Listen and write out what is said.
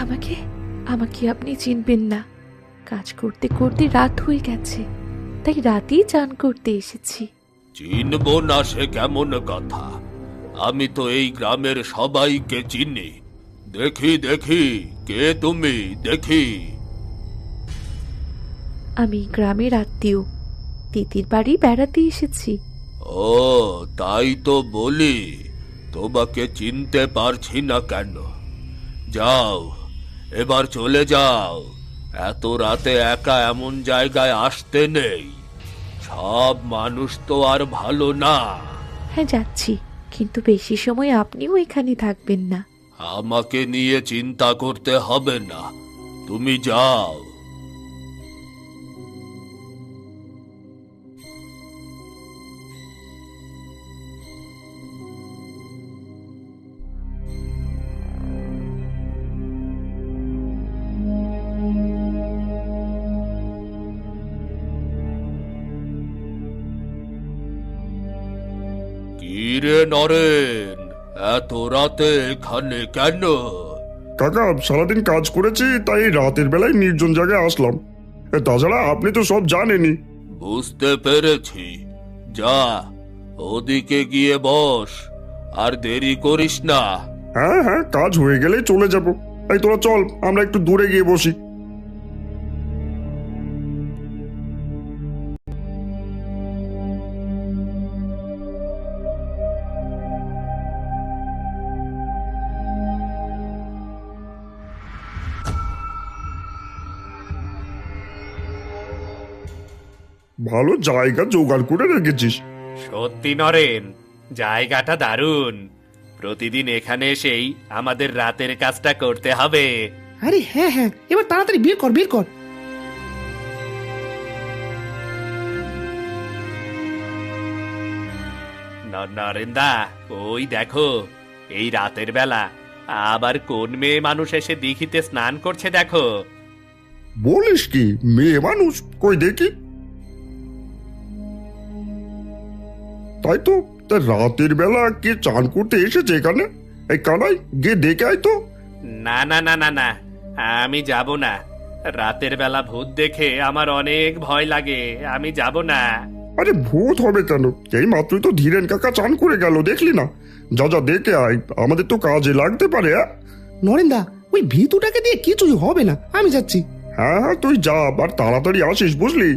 আমাকে আমাকে আপনি চিনবেন না। কাজ করতে করতে রাত হয়ে গেছে, তাই রাতেই চান করতে এসেছি। চিনব না সে কেমন কথা? আমি তো এই গ্রামের সবাইকে চিনি। দেখি দেখি, কে তুমি? দেখি। আমি গ্রামের আত্মীয়, তিতির বাড়ি বেড়াতে এসেছি। ও, তাই তো বলি, তোমাকে চিনতে পারছি না কেন। যাও, এবার চলে যাও। এত রাতে একা এমন জায়গায় আসতে নেই। সব মানুষ তো আর ভালো না। হ্যাঁ যাচ্ছি, কিন্তু বেশি সময় আপনিও এখানে থাকবেন না। আমাকে নিয়ে চিন্তা করতে হবে না, তুমি যাও। কিরে নরেন, এত রাতে এখানে কেন? কাকা, সারাদিন কাজ করেছি, তাই রাতের বেলায় নির্জন জায়গায় আসলাম। তাছাড়া আপনি তো সব জানেনই। বুঝতে পেরেছি। যা, ওদিকে গিয়ে বস, আর দেরি করিস না। হ্যাঁ হ্যাঁ, কাজ হয়ে গেলেই চলে যাব। এই তোরা চল, আমরা একটু দূরে গিয়ে বসি। ভালো জায়গা জোগাড় করে রেখেছিস। সত্যি নরেন, জায়গাটা দারুণ। প্রতিদিন এখানে এসেই আমাদের রাতের কাজটা করতে হবে। আরে হ্যাঁ হ্যাঁ, এবার তাড়াতাড়ি বের কর বের কর। নরেন্দা, ওই দেখো, এই রাতের বেলা আবার কোন মেয়ে মানুষ এসে দিঘিতে স্নান করছে দেখো। বলিস কি, মেয়ে মানুষ? কই দেখি। তাই তো, তা রাতের বেলা কে চান করতে এসেছে এখানে? এই কানাই, গিয়ে দেখে আয় তো। না না না না না, আমি যাব না। রাতের বেলা ভূত দেখে আমার অনেক ভয় লাগে, আমি যাব না। আরে ভূত হবে কেন? এই মাত্রই তো ধীরেন কাকা চান করে গেল, দেখলি না? যা যা দেখে আয়, আমাদের তো কাজে লাগতে পারে। নরেন্দা, ওই ভিতুটাকে দিয়ে কিছুই হবে না, আমি যাচ্ছি। হ্যাঁ হ্যাঁ, তুই যা, আর তাড়াতাড়ি আসিস, বুঝলি?